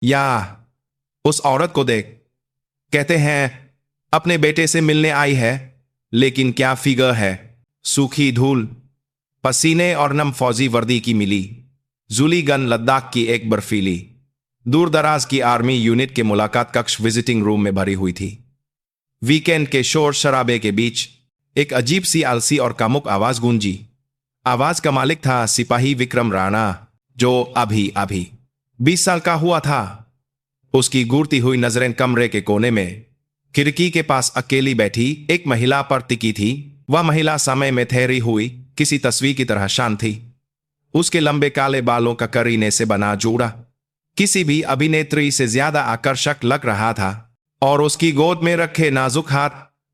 या उस औरत को देख, कहते हैं अपने बेटे से मिलने आई है, लेकिन क्या फिगर है। सूखी धूल, पसीने और नम फौजी वर्दी की मिली जुली गन लद्दाख की एक बर्फीली दूर दराज की आर्मी यूनिट के मुलाकात कक्ष विजिटिंग रूम में भरी हुई थी। वीकेंड के शोर शराबे के बीच एक अजीब सी आलसी और कामुक आवाज गूंजी। आवाज का मालिक था सिपाही विक्रम राणा, जो अभी अभी 20 साल का हुआ था। उसकी घूरती हुई नजरें कमरे के कोने में खिड़की के पास अकेली बैठी एक महिला पर टिकी थी। वह महिला समय में ठहरी हुई किसी तस्वीर की तरह शांत थी। उसके लंबे काले बालों का करीने से बना जोड़ा किसी भी अभिनेत्री से ज्यादा आकर्षक लग रहा था, और उसकी गोद में रखे नाजुक हाथ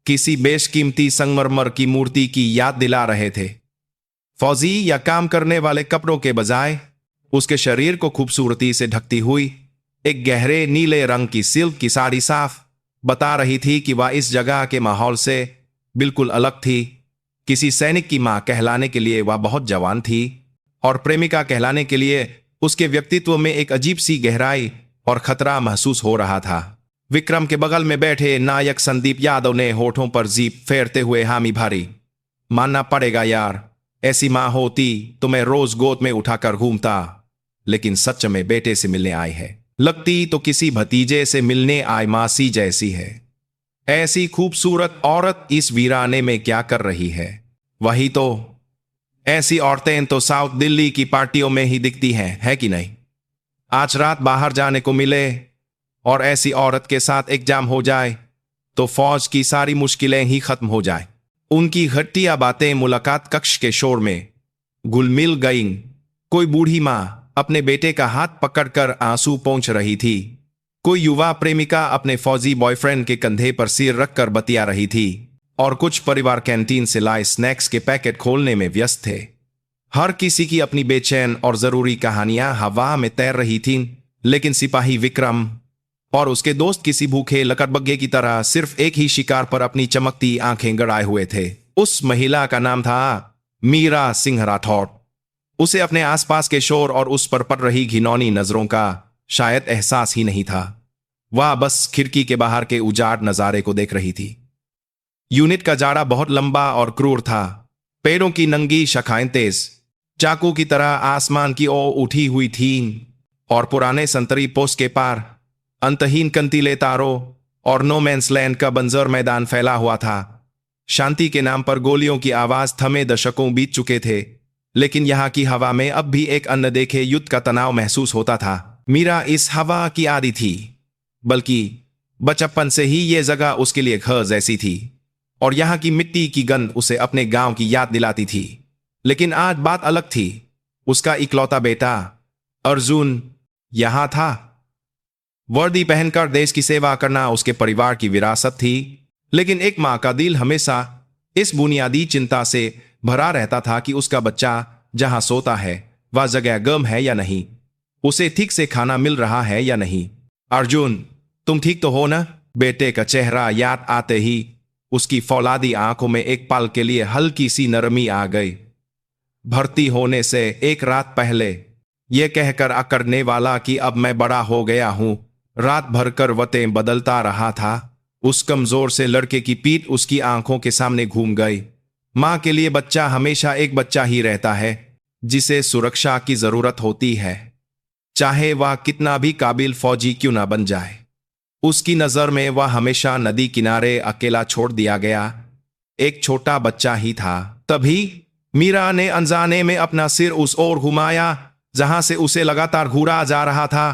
किसी बेशकीमती संगमरमर की मूर्ति की याद दिला रहे थे। फौजी या काम करने वाले कपड़ों के बजाय उसके शरीर को खूबसूरती से ढकती हुई एक गहरे नीले रंग की सिल्क की साड़ी साफ बता रही थी कि वह इस जगह के माहौल से बिल्कुल अलग थी। किसी सैनिक की मां कहलाने के लिए वह बहुत जवान थी, और प्रेमिका कहलाने के लिए उसके व्यक्तित्व में एक अजीब सी गहराई और खतरा महसूस हो रहा था। विक्रम के बगल में बैठे नायक संदीप यादव ने होठों पर जीप फेरते हुए हामी भरी। मानना पड़ेगा यार, ऐसी मां होती तो मैं रोज गोद में उठाकर घूमता, लेकिन सच में बेटे से मिलने आए है। लगती तो किसी भतीजे से मिलने आए मासी जैसी है। ऐसी खूबसूरत औरत इस वीराने में क्या कर रही है? वही तो, ऐसी औरतें तो साउथ दिल्ली की पार्टियों में ही दिखती हैं, है कि नहीं? आज रात बाहर जाने को मिले और ऐसी औरत के साथ एग्जाम हो जाए तो फौज की सारी मुश्किलें ही खत्म हो जाए। उनकी घटिया बातें मुलाकात कक्ष के शोर में घुल-मिल गईं। कोई बूढ़ी मां अपने बेटे का हाथ पकड़कर आंसू पोंछ रही थी। कोई युवा प्रेमिका अपने फौजी बॉयफ्रेंड के कंधे पर सिर रखकर बतिया रही थी, और कुछ परिवार कैंटीन से लाए स्नैक्स के पैकेट खोलने में व्यस्त थे। हर किसी की अपनी बेचैन और जरूरी कहानियां हवा में तैर रही थीं, लेकिन सिपाही विक्रम और उसके दोस्त किसी भूखे लकड़बग्घे की तरह सिर्फ एक ही शिकार पर अपनी चमकती आंखें गड़ाए हुए थे। उस महिला का नाम था मीरा सिंह राठौड़। उसे अपने आसपास के शोर और उस पर पड़ रही घिनौनी नजरों का शायद एहसास ही नहीं था। वह बस खिड़की के बाहर के उजाड़ नजारे को देख रही थी। यूनिट का जाड़ा बहुत लंबा और क्रूर था। पेड़ों की नंगी शाखाएं तेज चाकू की तरह आसमान की ओर उठी हुई थीं, और पुराने संतरी पोस्ट के पार अंतहीन कंतीले तारों और नो मैंस लैंड का बंजर मैदान फैला हुआ था। शांति के नाम पर गोलियों की आवाज थमे दशकों बीत चुके थे, लेकिन यहाँ की हवा में अब भी एक अनदेखे युद्ध का तनाव महसूस होता था। मीरा इस हवा की आदी थी, बल्कि बचपन से ही ये जगह उसके लिए घर जैसी थी, और यहाँ की मिट्टी की गंध उसे अपने गांव की याद दिलाती थी। लेकिन आज बात अलग थी। उसका इकलौता बेटा अर्जुन यहाँ था। वर्दी पहनकर देश की सेवा करना उसके परिवार की विरासत थी, लेकिन एक माँ का दिल हमेशा इस बुनियादी चिंता से भरा रहता था कि उसका बच्चा जहां सोता है वह जगह गर्म है या नहीं, उसे ठीक से खाना मिल रहा है या नहीं। अर्जुन, तुम ठीक तो हो ना? बेटे का चेहरा याद आते ही उसकी फौलादी आंखों में एक पल के लिए हल्की सी नरमी आ गई। भर्ती होने से एक रात पहले यह कहकर अकड़ने वाला कि अब मैं बड़ा हो गया हूं, रात भर करवटें बदलता रहा था। उस कमजोर से लड़के की पीठ उसकी आंखों के सामने घूम गई। मां के लिए बच्चा हमेशा एक बच्चा ही रहता है, जिसे सुरक्षा की जरूरत होती है, चाहे वह कितना भी काबिल फौजी क्यों ना बन जाए। उसकी नजर में वह हमेशा नदी किनारे अकेला छोड़ दिया गया एक छोटा बच्चा ही था। तभी मीरा ने अनजाने में अपना सिर उस ओर घुमाया जहां से उसे लगातार घूरा जा रहा था।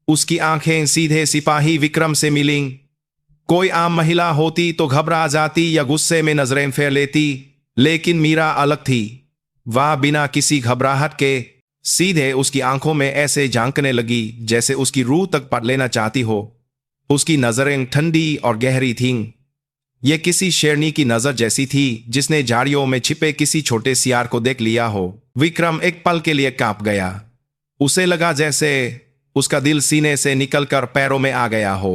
उसकी आंखें सीधे सिपाही विक्रम से मिलीं। कोई आम महिला होती तो घबरा जाती या गुस्से में नजरें फेर लेती, लेकिन मीरा अलग थी। वह बिना किसी घबराहट के सीधे उसकी आंखों में ऐसे झांकने लगी जैसे उसकी रूह तक पढ़ लेना चाहती हो। उसकी नजरें ठंडी और गहरी थीं। यह किसी शेरनी की नजर जैसी थी जिसने झाड़ियों में छिपे किसी छोटे सियार को देख लिया हो। विक्रम एक पल के लिए कांप गया। उसे लगा जैसे उसका दिल सीने से निकलकर पैरों में आ गया हो।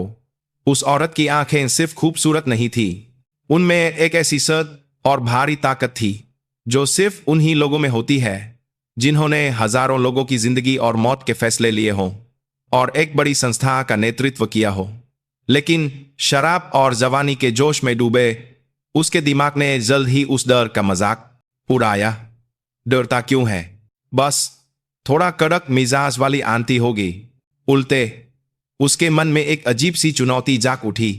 उस औरत की आंखें सिर्फ खूबसूरत नहीं थी, उनमें एक ऐसी सद और भारी ताकत थी जो सिर्फ उन्हीं लोगों में होती है जिन्होंने हजारों लोगों की जिंदगी और मौत के फैसले लिए हों। और एक बड़ी संस्था का नेतृत्व किया हो, लेकिन शराब और जवानी के जोश में डूबे उसके दिमाग ने जल्द ही उस डर का मजाक उड़ाया। डरता क्यों है? बस थोड़ा कड़क मिजाज वाली आंटी होगी। उल्टे उसके मन में एक अजीब सी चुनौती जाग उठी।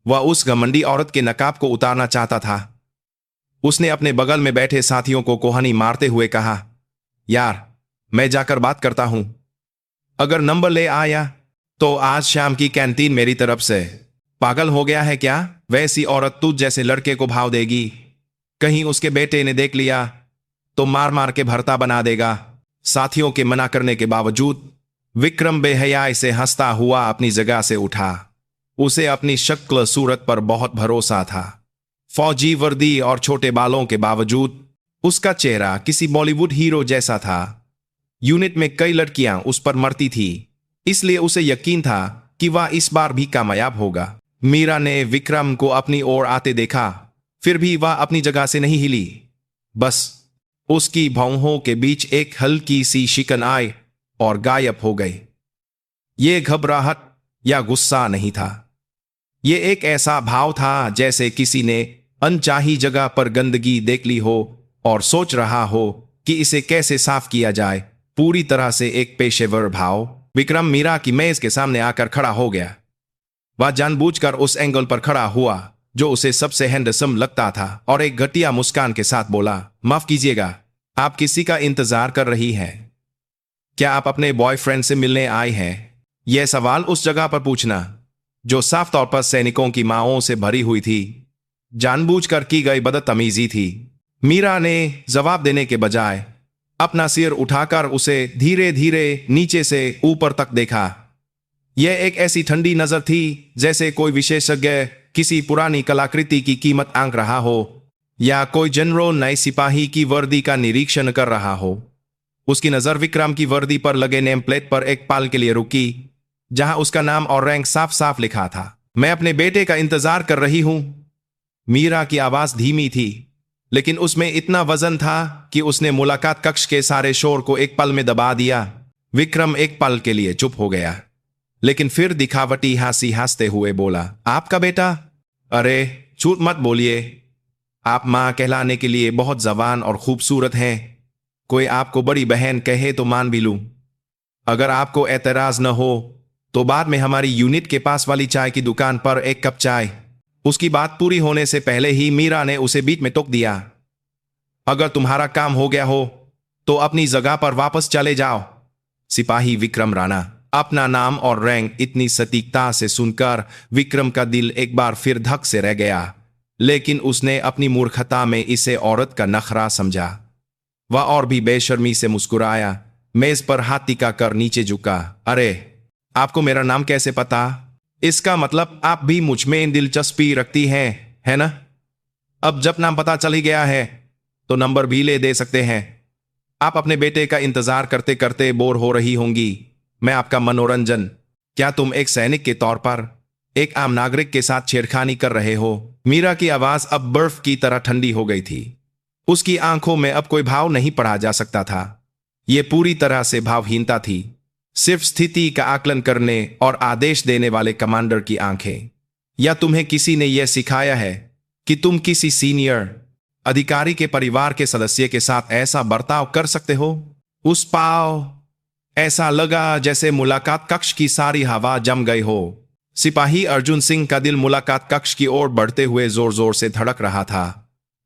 वह उस घमंडी औरत के नकाब को उतारना चाहता था। उसने अपने बगल में बैठे साथियों को कोहनी मारते हुए कहा, यार, मैं जाकर बात करता हूं। अगर नंबर ले आया तो आज शाम की कैंटीन मेरी तरफ से। पागल हो गया है क्या? वैसी औरत तुझ जैसे लड़के को भाव देगी? कहीं उसके बेटे ने देख लिया तो मार मार के भरता बना देगा। साथियों के मना करने के बावजूद विक्रम बेहयाई से हंसता हुआ अपनी जगह से उठा। उसे अपनी शक्ल सूरत पर बहुत भरोसा था। फौजी वर्दी और छोटे बालों के बावजूद उसका चेहरा किसी बॉलीवुड हीरो जैसा था। यूनिट में कई लड़कियां उस पर मरती थी, इसलिए उसे यकीन था कि वह इस बार भी कामयाब होगा। मीरा ने विक्रम को अपनी ओर आते देखा, फिर भी वह अपनी जगह से नहीं हिली। बस उसकी भौहों के बीच एक हल्की सी शिकन आई और गायब हो गई। ये घबराहट या गुस्सा नहीं था, ये एक ऐसा भाव था जैसे किसी ने अनचाही जगह पर गंदगी देख ली हो और सोच रहा हो कि इसे कैसे साफ किया जाए। पूरी तरह से एक पेशेवर भाव। विक्रम मीरा की मेज के सामने आकर खड़ा हो गया। वह जानबूझकर उस एंगल पर खड़ा हुआ जो उसे सबसे हैंडसम लगता था और एक घटिया मुस्कान के साथ बोला, माफ कीजिएगा, आप किसी का इंतजार कर रही हैं? क्या आप अपने बॉयफ्रेंड से मिलने आए हैं? यह सवाल उस जगह पर पूछना जो साफ तौर पर सैनिकों की माओं से भरी हुई थी, जानबूझकर की गई बदतमीजी थी। मीरा ने जवाब देने के बजाय अपना सिर उठाकर उसे धीरे धीरे नीचे से ऊपर तक देखा। यह एक ऐसी ठंडी नजर थी जैसे कोई विशेषज्ञ किसी पुरानी कलाकृति की कीमत आंक रहा हो या कोई जनरल नए सिपाही की वर्दी का निरीक्षण कर रहा हो। उसकी नजर विक्रम की वर्दी पर लगे नेम प्लेट पर एक पल के लिए रुकी, जहां उसका नाम और रैंक साफ साफ लिखा था। मैं अपने बेटे का इंतजार कर रही हूं। मीरा की आवाज धीमी थी, लेकिन उसमें इतना वजन था कि उसने मुलाकात कक्ष के सारे शोर को एक पल में दबा दिया। विक्रम एक पल के लिए चुप हो गया, लेकिन फिर दिखावटी हंसी हंसते हुए बोला, आपका बेटा? अरे झूठ मत बोलिए, आप मां कहलाने के लिए बहुत जवान और खूबसूरत हैं। कोई आपको बड़ी बहन कहे तो मान भी लूं। अगर आपको एतराज न हो तो बाद में हमारी यूनिट के पास वाली चाय की दुकान पर एक कप चाय। उसकी बात पूरी होने से पहले ही मीरा ने उसे बीच में टोक दिया। अगर तुम्हारा काम हो गया हो तो अपनी जगह पर वापस चले जाओ। सिपाही विक्रम राणा। अपना नाम और रैंक इतनी सटीकता से सुनकर विक्रम का दिल एक बार फिर धक से रह गया, लेकिन उसने अपनी मूर्खता में इसे औरत का नखरा समझा। वह और भी बेशर्मी से मुस्कुराया, मेज पर हाथ टिका कर नीचे झुका। अरे, आपको मेरा नाम कैसे पता? इसका मतलब आप भी मुझ में दिलचस्पी रखती हैं, है ना? अब जब नाम पता चल ही गया है तो नंबर भी ले दे सकते हैं। आप अपने बेटे का इंतजार करते करते बोर हो रही होंगी। मैं आपका मनोरंजन। क्या तुम एक सैनिक के तौर पर एक आम नागरिक के साथ छेड़खानी कर रहे हो? मीरा की आवाज अब बर्फ की तरह ठंडी हो गई थी। उसकी आंखों में अब कोई भाव नहीं पढ़ा जा सकता था। यह पूरी तरह से भावहीनता थी, सिर्फ स्थिति का आकलन करने और आदेश देने वाले कमांडर की आंखें। या तुम्हें किसी ने यह सिखाया है कि तुम किसी सीनियर अधिकारी के परिवार के सदस्य के साथ ऐसा बर्ताव कर सकते हो? उस पाव ऐसा लगा जैसे मुलाकात कक्ष की सारी हवा जम गई हो। सिपाही अर्जुन सिंह का दिल मुलाकात कक्ष की ओर बढ़ते हुए जोर जोर से धड़क रहा था।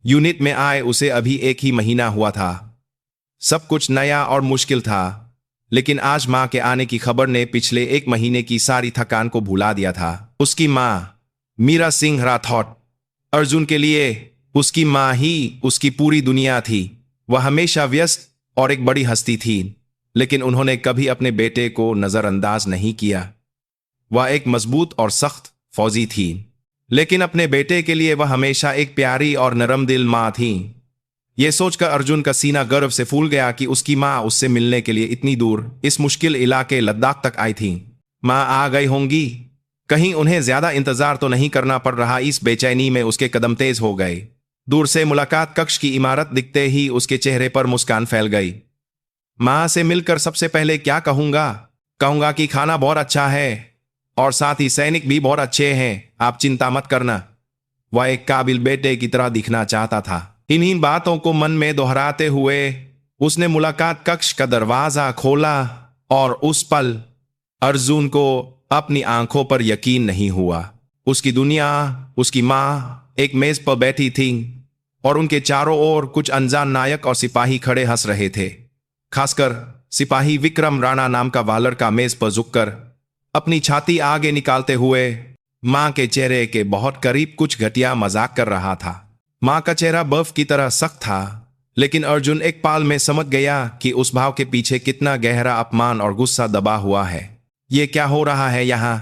यूनिट में आए उसे अभी एक ही महीना हुआ था। सब कुछ नया और मुश्किल था, लेकिन आज मां के आने की खबर ने पिछले एक महीने की सारी थकान को भुला दिया था। उसकी मां मीरा सिंह राठौड़, अर्जुन के लिए उसकी मां ही उसकी पूरी दुनिया थी। वह हमेशा व्यस्त और एक बड़ी हस्ती थी, लेकिन उन्होंने कभी अपने बेटे को नजरअंदाज नहीं किया। वह एक मजबूत और सख्त फौजी थी, लेकिन अपने बेटे के लिए वह हमेशा एक प्यारी और नरम दिल मां थी। यह सोचकर अर्जुन का सीना गर्व से फूल गया कि उसकी मां उससे मिलने के लिए इतनी दूर इस मुश्किल इलाके लद्दाख तक आई थी। मां आ गई होंगी, कहीं उन्हें ज्यादा इंतजार तो नहीं करना पड़ रहा। इस बेचैनी में उसके कदम तेज हो गए। दूर से मुलाकात कक्ष की इमारत दिखते ही उसके चेहरे पर मुस्कान फैल गई। मां से मिलकर सबसे पहले क्या कहूंगा? कहूंगा कि खाना बहुत अच्छा है और साथ ही सैनिक भी बहुत अच्छे हैं, आप चिंता मत करना। वह एक काबिल बेटे की तरह दिखना चाहता था। इन्हीं बातों को मन में दोहराते हुए उसने मुलाकात कक्ष का दरवाजा खोला और उस पल अर्जुन को अपनी आंखों पर यकीन नहीं हुआ। उसकी दुनिया, उसकी माँ एक मेज पर बैठी थी और उनके चारों ओर कुछ अनजान नायक और सिपाही खड़े हंस रहे थे। खासकर सिपाही विक्रम राणा नाम का वालर का मेज पर झुककर अपनी छाती आगे निकालते हुए मां के चेहरे के बहुत करीब कुछ घटिया मजाक कर रहा था। मां का चेहरा बर्फ की तरह सख्त था, लेकिन अर्जुन एक पाल में समझ गया कि उस भाव के पीछे कितना गहरा अपमान और गुस्सा दबा हुआ है। ये क्या हो रहा है यहाँ?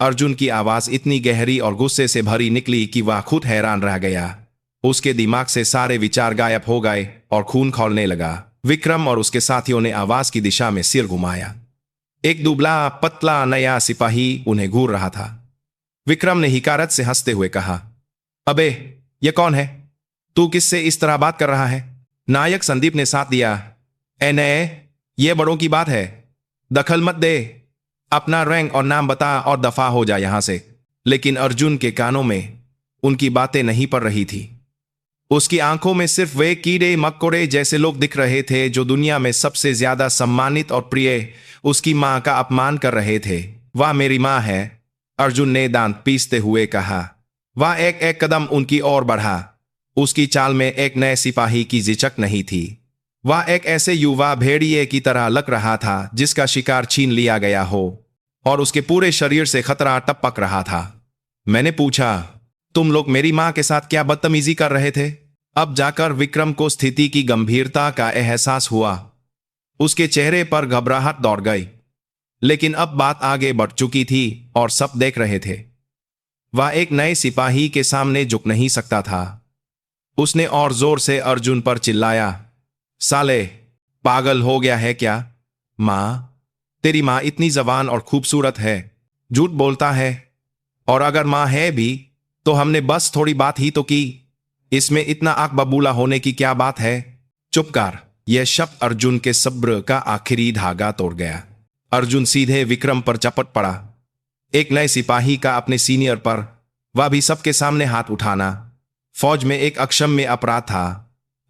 अर्जुन की आवाज इतनी गहरी और गुस्से से भरी निकली कि वह खुद हैरान रह गया। उसके दिमाग से सारे विचार गायब हो गए और खून खौलने लगा। विक्रम और उसके साथियों ने आवाज की दिशा में सिर घुमाया। एक दुबला पतला नया सिपाही उन्हें घूर रहा था। विक्रम ने हिकारत से हंसते हुए कहा, अबे ये कौन है? तू किससे इस तरह बात कर रहा है? नायक संदीप ने साथ दिया, ए नए, ये बड़ों की बात है, दखल मत दे, अपना रैंक और नाम बता और दफा हो जा यहां से। लेकिन अर्जुन के कानों में उनकी बातें नहीं पड़ रही थी। उसकी आंखों में सिर्फ वे कीड़े मकोड़े जैसे लोग दिख रहे थे जो दुनिया में सबसे ज्यादा सम्मानित और प्रिय उसकी मां का अपमान कर रहे थे। वह मेरी मां है, अर्जुन ने दांत पीसते हुए कहा। वह एक एक कदम उनकी ओर बढ़ा। उसकी चाल में एक नए सिपाही की झिझक नहीं थी। वह एक ऐसे युवा भेड़िए की तरह लग रहा था जिसका शिकार छीन लिया गया हो और उसके पूरे शरीर से खतरा टपक रहा था। मैंने पूछा, तुम लोग मेरी मां के साथ क्या बदतमीजी कर रहे थे? अब जाकर विक्रम को स्थिति की गंभीरता का एहसास हुआ। उसके चेहरे पर घबराहट दौड़ गई। लेकिन अब बात आगे बढ़ चुकी थी और सब देख रहे थे। वह एक नए सिपाही के सामने झुक नहीं सकता था। उसने और जोर से अर्जुन पर चिल्लाया, साले पागल हो गया है क्या? मां, तेरी मां इतनी जवान और खूबसूरत है, झूठ बोलता है। और अगर मां है भी तो हमने बस थोड़ी बात ही तो की, इसमें इतना आग बबूला होने की क्या बात है? चुप कर। यह शब्द अर्जुन के सब्र का आखिरी धागा तोड़ गया। अर्जुन सीधे विक्रम पर चपट पड़ा। एक नए सिपाही का अपने सीनियर पर, वह भी सबके सामने हाथ उठाना, फौज में एक अक्षम्य अपराध था।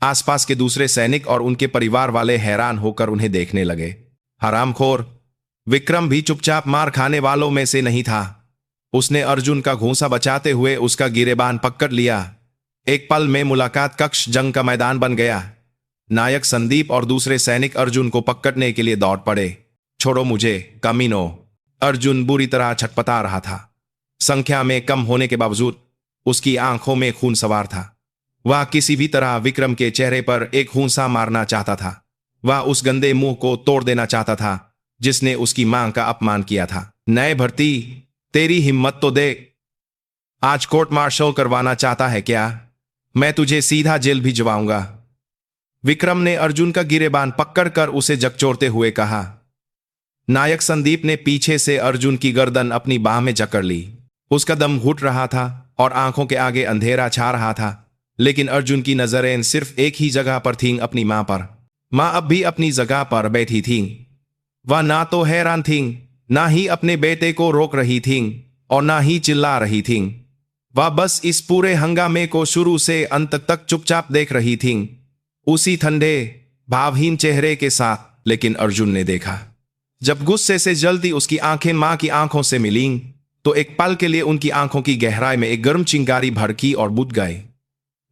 आसपास के दूसरे सैनिक और उनके परिवार वाले हैरान होकर उन्हें देखने लगे। हरामखोर! विक्रम भी चुपचाप मार खाने वालों में से नहीं था। उसने अर्जुन का घूंसा बचाते हुए उसका गिरेबान पकड़ लिया। एक पल में मुलाकात कक्ष जंग का मैदान बन गया। नायक संदीप और दूसरे सैनिक अर्जुन को पकड़ने के लिए दौड़ पड़े। छोड़ो मुझे, कमीनो! अर्जुन बुरी तरह छटपटा रहा था। संख्या में कम होने के बावजूद उसकी आंखों में खून सवार था। वह किसी भी तरह विक्रम के चेहरे पर एक खूंसा मारना चाहता था। वह उस गंदे मुंह को तोड़ देना चाहता था जिसने उसकी मां का अपमान किया था। नए भर्ती, तेरी हिम्मत तो देख! आज कोर्ट मार्शल करवाना चाहता है क्या? मैं तुझे सीधा जेल भिजवाऊंगा। विक्रम ने अर्जुन का गिरेबान पकड़कर उसे झकझोरते हुए कहा। नायक संदीप ने पीछे से अर्जुन की गर्दन अपनी बाह में जकड़ ली। उसका दम घुट रहा था और आंखों के आगे अंधेरा छा रहा था। लेकिन अर्जुन की नजरें सिर्फ एक ही जगह पर थीं, अपनी मां पर। मां अब भी अपनी जगह पर बैठी थीं। वह ना तो हैरान थीं, ना ही अपने बेटे को रोक रही थीं और ना ही चिल्ला रही थीं। वह बस इस पूरे हंगामे को शुरू से अंत तक चुपचाप देख रही थीं, उसी ठंडे भावहीन चेहरे के साथ। लेकिन अर्जुन ने देखा, जब गुस्से से जलती उसकी आंखें मां की आंखों से मिलीं, तो एक पल के लिए उनकी आंखों की गहराई में एक गर्म चिंगारी भड़की और बुझ गई।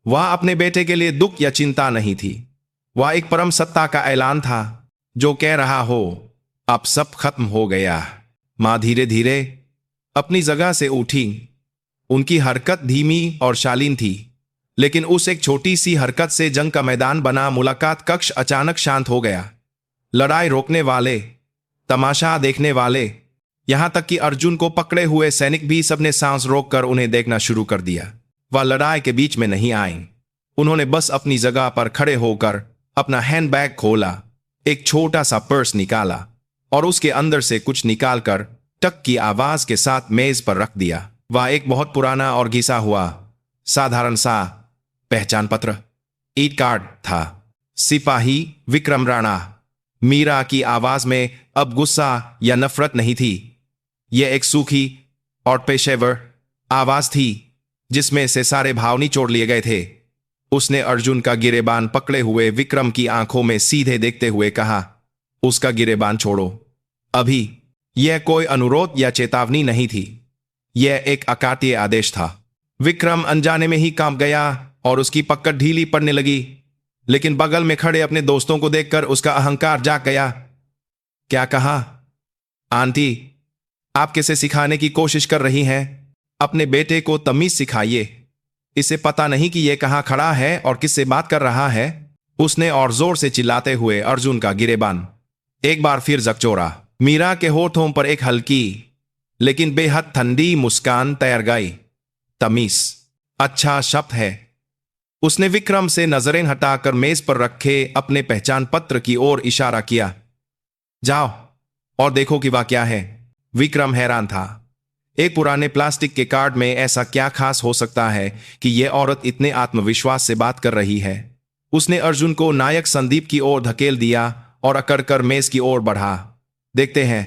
वह अपने बेटे के लिए दुख या चिंता नहीं थी। वह एक परम सत्ता का ऐलान था जो कह रहा हो, अब सब खत्म हो गया। मां धीरे धीरे अपनी जगह से उठी। उनकी हरकत धीमी और शालीन थी, लेकिन उस एक छोटी सी हरकत से जंग का मैदान बना मुलाकात कक्ष अचानक शांत हो गया। लड़ाई रोकने वाले, तमाशा देखने वाले, यहां तक कि अर्जुन को पकड़े हुए सैनिक भी सबने सांस रोककर उन्हें देखना शुरू कर दिया। वह लड़ाई के बीच में नहीं आए। उन्होंने बस अपनी जगह पर खड़े होकर अपना हैंडबैग खोला, एक छोटा सा पर्स निकाला और उसके अंदर से कुछ निकालकर टक की आवाज के साथ मेज पर रख दिया। वह एक बहुत पुराना और घिसा हुआ साधारण सा पहचान पत्र, ईद कार्ड था। सिपाही विक्रम राणा, मीरा की आवाज में अब गुस्सा या नफरत नहीं थी। यह एक सूखी और पेशेवर आवाज थी जिसमें से सारे भाव निचोड़ लिए गए थे। उसने अर्जुन का गिरेबान पकड़े हुए विक्रम की आंखों में सीधे देखते हुए कहा, उसका गिरेबान छोड़ो अभी। यह कोई अनुरोध या चेतावनी नहीं थी, यह एक अकाट्य आदेश था। विक्रम अनजाने में ही कांप गया और उसकी पकड़ ढीली पड़ने लगी, लेकिन बगल में खड़े अपने दोस्तों को देखकर उसका अहंकार जाग गया। क्या कहा? आंटी, आप किसे सिखाने की कोशिश कर रही हैं? अपने बेटे को तमीज सिखाइए। इसे पता नहीं कि यह कहां खड़ा है और किससे बात कर रहा है। उसने और जोर से चिल्लाते हुए अर्जुन का गिरेबान एक बार फिर जकचोरा। मीरा के होठों पर एक हल्की लेकिन बेहद ठंडी मुस्कान तैर गई। तमीज, अच्छा शब्द है। उसने विक्रम से नजरें हटाकर मेज पर रखे अपने पहचान पत्र की ओर इशारा किया। जाओ और देखो कि वह क्या है। विक्रम हैरान था। एक पुराने प्लास्टिक के कार्ड में ऐसा क्या खास हो सकता है कि यह औरत इतने आत्मविश्वास से बात कर रही है। उसने अर्जुन को नायक संदीप की ओर धकेल दिया और अकड़कर मेज की ओर बढ़ा। देखते हैं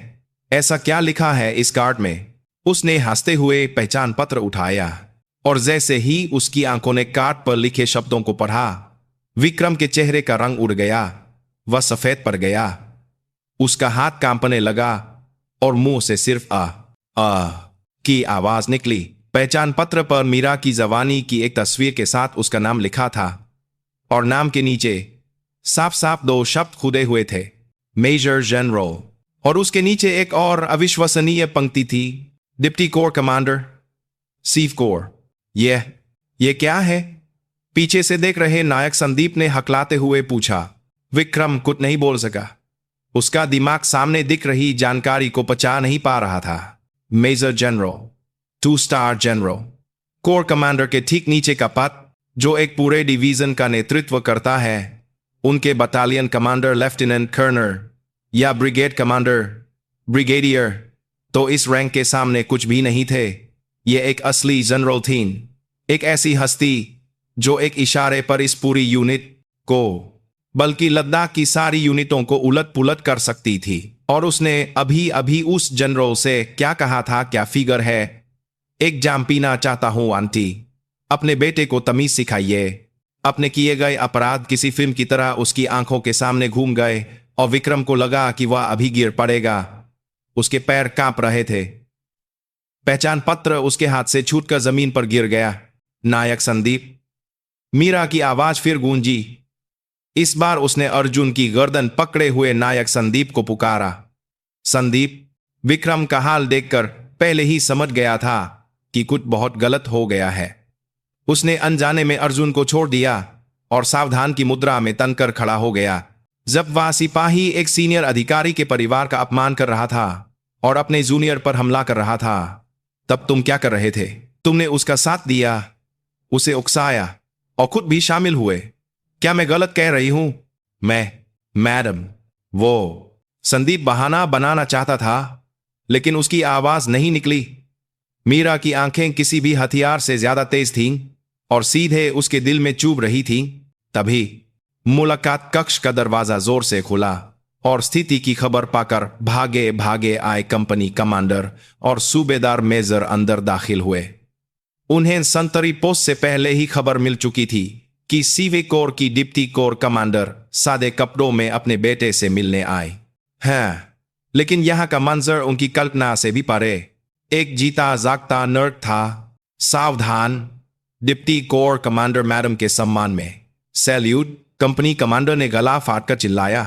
ऐसा क्या लिखा है इस कार्ड में। उसने हंसते हुए पहचान पत्र उठाया और जैसे ही उसकी आंखों ने कार्ड पर लिखे शब्दों को पढ़ा, विक्रम के चेहरे का रंग उड़ गया। वह सफेद पड़ गया। उसका हाथ कांपने लगा और मुंह से सिर्फ आ की आवाज निकली। पहचान पत्र पर मीरा की जवानी की एक तस्वीर के साथ उसका नाम लिखा था और नाम के नीचे साफ साफ दो शब्द खुदे हुए थे, मेजर जनरल। और उसके नीचे एक और अविश्वसनीय पंक्ति थी, डिप्टी कोर कमांडर सीव कोर। यह क्या है? पीछे से देख रहे नायक संदीप ने हकलाते हुए पूछा। विक्रम कुछ नहीं बोल सका। उसका दिमाग सामने दिख रही जानकारी को पचा नहीं पा रहा था। Major general, 2 star general, corps commander के ठीक नीचे का पद जो एक पूरे डिवीजन का नेतृत्व करता है। उनके बटालियन कमांडर लेफ्टिनेंट कर्नल या ब्रिगेड कमांडर ब्रिगेडियर तो इस रैंक के सामने कुछ भी नहीं थे। ये एक असली जनरल थी, एक ऐसी हस्ती जो एक इशारे पर इस पूरी यूनिट को, बल्कि लद्दाख की सारी यूनिटों को उलट पुलट कर सकती थी। और उसने अभी अभी उस जनरल से क्या कहा था? क्या फिगर है? एक जाम पीना चाहता हूं आंटी। अपने बेटे को तमीज सिखाइए। अपने किए गए अपराध किसी फिल्म की तरह उसकी आंखों के सामने घूम गए और विक्रम को लगा कि वह अभी गिर पड़ेगा। उसके पैर कांप रहे थे। पहचान पत्र उसके हाथ से छूटकर जमीन पर गिर गया। नायक संदीप। मीरा की आवाज फिर गूंजी। इस बार उसने अर्जुन की गर्दन पकड़े हुए नायक संदीप को पुकारा। संदीप। विक्रम का हाल देखकर पहले ही समझ गया था कि कुछ बहुत गलत हो गया है। उसने अनजाने में अर्जुन को छोड़ दिया और सावधान की मुद्रा में तनकर खड़ा हो गया। जब वह सिपाही एक सीनियर अधिकारी के परिवार का अपमान कर रहा था और अपने जूनियर पर हमला कर रहा था, तब तुम क्या कर रहे थे? तुमने उसका साथ दिया, उसे उकसाया और खुद भी शामिल हुए। क्या मैं गलत कह रही हूं? मैडम, वो संदीप बहाना बनाना चाहता था, लेकिन उसकी आवाज नहीं निकली। मीरा की आंखें किसी भी हथियार से ज्यादा तेज थीं और सीधे उसके दिल में चुभ रही थीं। तभी मुलाकात कक्ष का दरवाजा जोर से खुला और स्थिति की खबर पाकर भागे भागे आए कंपनी कमांडर और सूबेदार मेजर अंदर दाखिल हुए। उन्हें संतरी पोस्ट से पहले ही खबर मिल चुकी थी कि सीवे कोर की डिप्टी कोर कमांडर सादे कपड़ों में अपने बेटे से मिलने आए हैं, लेकिन यहां का मंजर उनकी कल्पना से भी परे। एक जीता जागता नर्क था। सावधान, डिप्टी कोर कमांडर मैडम के सम्मान में सैल्यूट। कंपनी कमांडर ने गला फाड़कर चिल्लाया।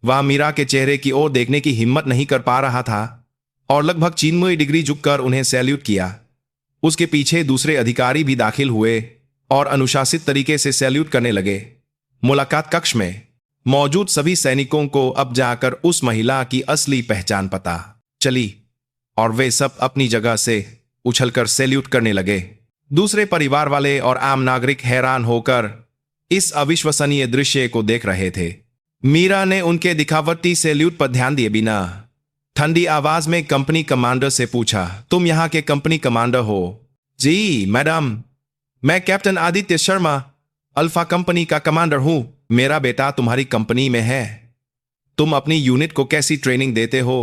वह मीरा के चेहरे की ओर देखने की हिम्मत नहीं कर पा रहा था और लगभग 90 डिग्री झुककर उन्हें सैल्यूट किया। उसके पीछे दूसरे अधिकारी भी दाखिल हुए और अनुशासित तरीके से सैल्यूट करने लगे। मुलाकात कक्ष में मौजूद सभी सैनिकों को अब जाकर उस महिला की असली पहचान पता चली और वे सब अपनी जगह से उछलकर सैल्यूट करने लगे। दूसरे परिवार वाले और आम नागरिक हैरान होकर इस अविश्वसनीय दृश्य को देख रहे थे। मीरा ने उनके दिखावटी सैल्यूट पर ध्यान दिए बिना ठंडी आवाज में कंपनी कमांडर से पूछा, तुम यहां के कंपनी कमांडर हो? जी मैडम, मैं captain Aditya Sharma alpha company का कमांडर हूं। मेरा बेटा तुम्हारी कंपनी में है। तुम अपनी यूनिट को कैसी ट्रेनिंग देते हो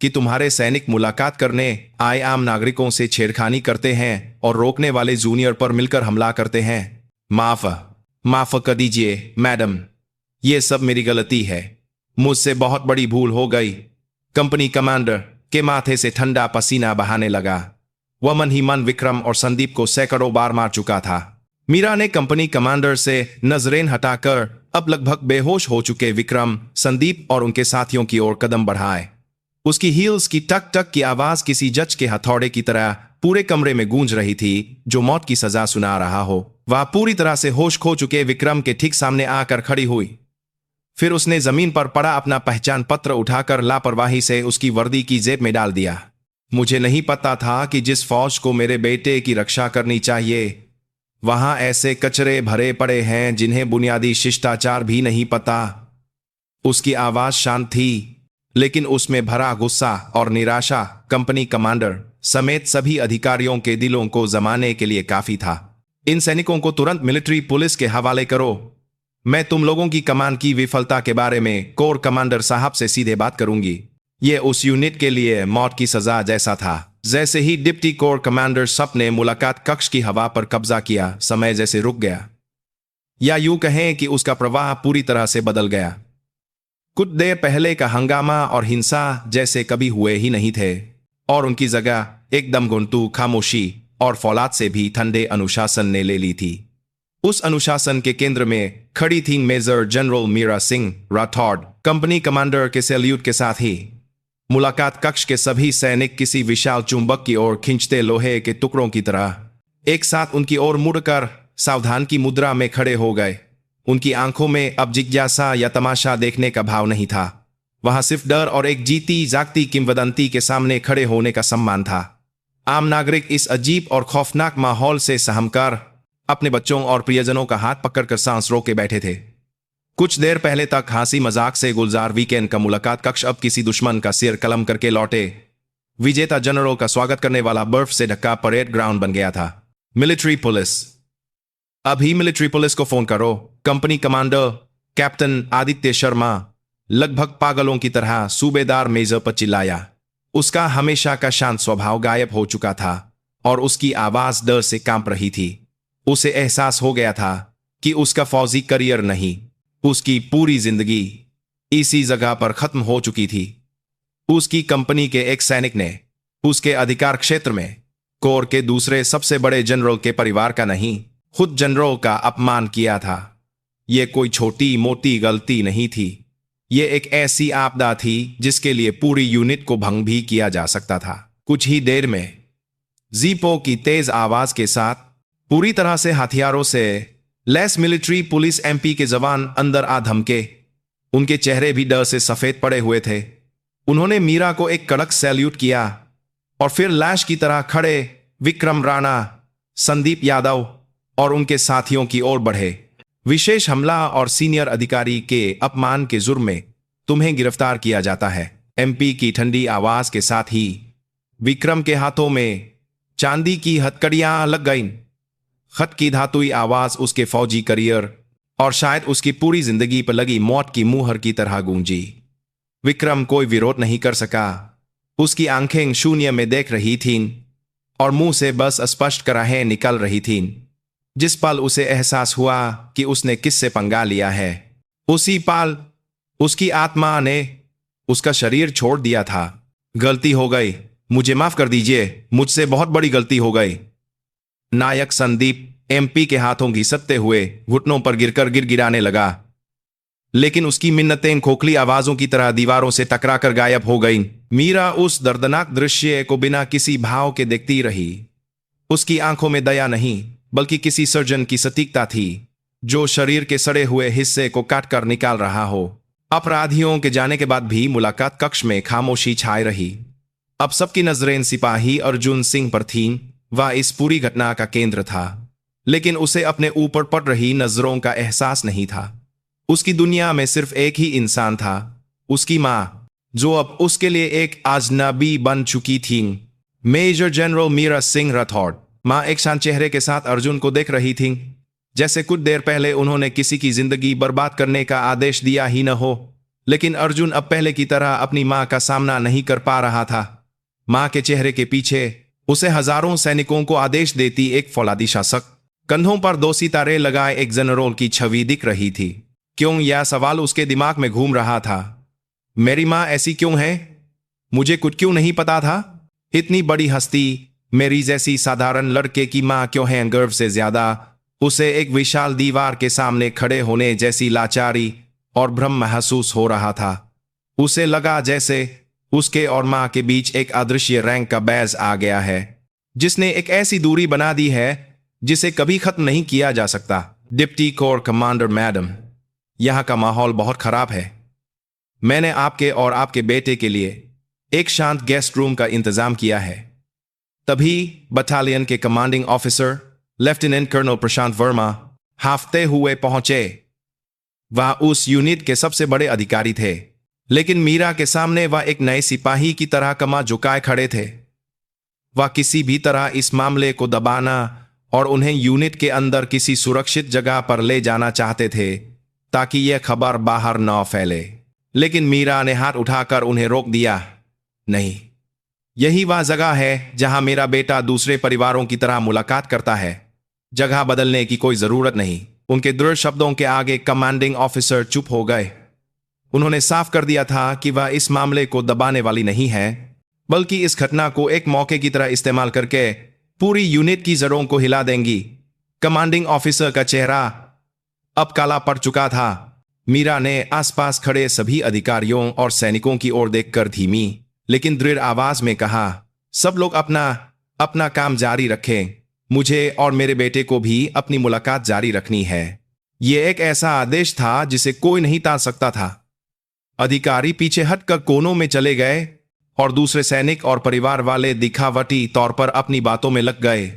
कि तुम्हारे सैनिक मुलाकात करने आए आम नागरिकों से छेड़खानी करते हैं और रोकने वाले जूनियर पर मिलकर हमला करते हैं? माफ कर दीजिए मैडम, ये सब मेरी गलती है। मुझसे बहुत बड़ी भूल हो गई। कंपनी कमांडर के माथे से ठंडा पसीना बहाने लगा। वह मन ही मन विक्रम और संदीप को सैकड़ों बार मार चुका था। मीरा ने कंपनी कमांडर से नजरें हटाकर अब लगभग बेहोश हो चुके विक्रम, संदीप और उनके साथियों की ओर कदम बढ़ाए। उसकी हील्स की टक टक की आवाज किसी जज के हथौड़े की तरह पूरे कमरे में गूंज रही थी जो मौत की सजा सुना रहा हो। वह पूरी तरह से होश खो चुके विक्रम के ठीक सामने आकर खड़ी हुई। फिर उसने जमीन पर पड़ा अपना पहचान पत्र उठाकर लापरवाही से उसकी वर्दी की जेब में डाल दिया। मुझे नहीं पता था कि जिस फौज को मेरे बेटे की रक्षा करनी चाहिए वहां ऐसे कचरे भरे पड़े हैं जिन्हें बुनियादी शिष्टाचार भी नहीं पता। उसकी आवाज शांत थी लेकिन उसमें भरा गुस्सा और निराशा कंपनी कमांडर समेत सभी अधिकारियों के दिलों को जमाने के लिए काफी था। इन सैनिकों को तुरंत मिलिट्री पुलिस के हवाले करो। मैं तुम लोगों की कमान की विफलता के बारे में कोर कमांडर साहब से सीधे बात करूंगी। यह उस यूनिट के लिए मौत की सजा जैसा था। जैसे ही डिप्टी कोर कमांडर सब ने मुलाकात कक्ष की हवा पर कब्जा किया, समय जैसे रुक गया, या यूं कहें कि उसका प्रवाह पूरी तरह से बदल गया। कुछ देर पहले का हंगामा और हिंसा जैसे कभी हुए ही नहीं थे और उनकी जगह एकदम गुंतु खामोशी और फौलाद से भी ठंडे अनुशासन ने ले ली थी। उस अनुशासन के केंद्र में खड़ी थी major general Meera Singh Rathore. Company commander के सैल्यूट के साथ ही मुलाकात कक्ष के सभी सैनिक किसी विशाल चुंबक की ओर खींचते लोहे के टुकड़ों की तरह एक साथ उनकी ओर मुड़कर सावधान की मुद्रा में खड़े हो गए। उनकी आंखों में अब जिज्ञासा या तमाशा देखने का भाव नहीं था। वहां सिर्फ डर और एक जीती जागती किंवदंती के सामने खड़े होने का सम्मान था। आम नागरिक इस अजीब और खौफनाक माहौल से सहमकर अपने बच्चों और प्रियजनों का हाथ पकड़कर सांस रोके बैठे थे। कुछ देर पहले तक हंसी मजाक से गुलजार वीकेंड का मुलाकात कक्ष अब किसी दुश्मन का सिर कलम करके लौटे विजेता जनरलों का स्वागत करने वाला बर्फ से ढका परेड ग्राउंड बन गया था। मिलिट्री पुलिस, अभी मिलिट्री पुलिस को फोन करो। Company commander captain Aditya Sharma लगभग पागलों की तरह सूबेदार मेजर पर चिल्लाया। उसका हमेशा का शांत स्वभाव गायब हो चुका था और उसकी आवाज डर से कांप रही थी। उसे एहसास हो गया था कि उसका फौजी करियर नहीं, उसकी पूरी जिंदगी इसी जगह पर खत्म हो चुकी थी। उसकी कंपनी के एक सैनिक ने उसके अधिकार क्षेत्र में कोर के दूसरे सबसे बड़े जनरल के परिवार का नहीं, खुद जनरल का अपमान किया था। यह कोई छोटी मोटी गलती नहीं थी, यह एक ऐसी आपदा थी जिसके लिए पूरी यूनिट को भंग भी किया जा सकता था। कुछ ही देर में जीपो की तेज आवाज के साथ पूरी तरह से हथियारों से लैस मिलिट्री पुलिस एमपी के जवान अंदर आ धमके। उनके चेहरे भी डर से सफेद पड़े हुए थे। उन्होंने मीरा को एक कड़क सैल्यूट किया और फिर लैश की तरह खड़े विक्रम राणा, संदीप यादव और उनके साथियों की ओर बढ़े। विशेष हमला और सीनियर अधिकारी के अपमान के जुर्म में तुम्हें गिरफ्तार किया जाता है। एमपी की ठंडी आवाज के साथ ही विक्रम के हाथों में चांदी की हथकड़ियां लग गईं। खत की धातुई आवाज उसके फौजी करियर और शायद उसकी पूरी जिंदगी पर लगी मौत की मुहर की तरह गूंजी। विक्रम कोई विरोध नहीं कर सका। उसकी आंखें शून्य में देख रही थीं और मुंह से बस अस्पष्ट कराहें निकल रही थीं। जिस पल उसे एहसास हुआ कि उसने किससे पंगा लिया है, उसी पल उसकी आत्मा ने उसका शरीर छोड़ दिया था। गलती हो गई, मुझे माफ कर दीजिए, मुझसे बहुत बड़ी गलती हो गई। नायक संदीप एमपी के हाथों घिसटते हुए घुटनों पर गिरकर गिड़गिड़ाने लगा, लेकिन उसकी मिन्नतें खोखली आवाजों की तरह दीवारों से टकराकर गायब हो गईं। मीरा उस दर्दनाक दृश्य को बिना किसी भाव के देखती रही। उसकी आंखों में दया नहीं बल्कि किसी सर्जन की सटीकता थी जो शरीर के सड़े हुए हिस्से को काटकर निकाल रहा हो। अपराधियों के जाने के बाद भी मुलाकात कक्ष में खामोशी छाई रही। अब सबकी नजरें सिपाही अर्जुन सिंह पर थीं। वह इस पूरी घटना का केंद्र था, लेकिन उसे अपने ऊपर पड़ रही नजरों का एहसास नहीं था। उसकी दुनिया में सिर्फ एक ही इंसान था, उसकी माँ, जो अब उसके लिए एक अजनबी बन चुकी थी। मेजर जनरल मीरा सिंह राठौड़ माँ एक शांत चेहरे के साथ अर्जुन को देख रही थी, जैसे कुछ देर पहले उन्होंने किसी की जिंदगी बर्बाद करने का आदेश दिया ही न हो। लेकिन अर्जुन अब पहले की तरह अपनी मां का सामना नहीं कर पा रहा था। मां के चेहरे के पीछे उसे हजारों सैनिकों को आदेश देती एक फौलादी शासक, कंधों पर 2 सितारे लगाए एक जनरल की छवि दिख रही थी। क्यों, यह सवाल उसके दिमाग में घूम रहा था। मेरी मां ऐसी क्यों है? मुझे कुछ क्यों नहीं पता था? इतनी बड़ी हस्ती मेरी जैसी साधारण लड़के की मां क्यों है? गर्व से ज्यादा उसे एक विशाल दीवार के सामने खड़े होने जैसी लाचारी और भ्रम महसूस हो रहा था। उसे लगा जैसे उसके और मां के बीच एक अदृश्य रैंक का बैज आ गया है, जिसने एक ऐसी दूरी बना दी है जिसे कभी खत्म नहीं किया जा सकता। डिप्टी कोर कमांडर मैडम, यहां का माहौल बहुत खराब है। मैंने आपके और आपके बेटे के लिए एक शांत गेस्ट रूम का इंतजाम किया है। तभी बटालियन के कमांडिंग ऑफिसर लेफ्टिनेंट कर्नल प्रशांत वर्मा हाफते हुए पहुंचे। वह उस यूनिट के सबसे बड़े अधिकारी थे, लेकिन मीरा के सामने वह एक नए सिपाही की तरह कमा झुकाए खड़े थे। वह किसी भी तरह इस मामले को दबाना और उन्हें यूनिट के अंदर किसी सुरक्षित जगह पर ले जाना चाहते थे ताकि यह खबर बाहर न फैले। लेकिन मीरा ने हाथ उठाकर उन्हें रोक दिया। नहीं, यही वह जगह है जहां मेरा बेटा दूसरे परिवारों की तरह मुलाकात करता है। जगह बदलने की कोई जरूरत नहीं। उनके दृढ़ शब्दों के आगे कमांडिंग ऑफिसर चुप हो गए। उन्होंने साफ कर दिया था कि वह इस मामले को दबाने वाली नहीं है, बल्कि इस घटना को एक मौके की तरह इस्तेमाल करके पूरी यूनिट की जड़ों को हिला देंगी। कमांडिंग ऑफिसर का चेहरा अब काला पड़ चुका था। मीरा ने आसपास खड़े सभी अधिकारियों और सैनिकों की ओर देखकर धीमी लेकिन दृढ़ आवाज में कहा, सब लोग अपना अपना काम जारी रखें। मुझे और मेरे बेटे को भी अपनी मुलाकात जारी रखनी है। यह एक ऐसा आदेश था जिसे कोई नहीं टाल सकता था। अधिकारी पीछे हटकर कोनों में चले गए और दूसरे सैनिक और परिवार वाले दिखावटी तौर पर अपनी बातों में लग गए।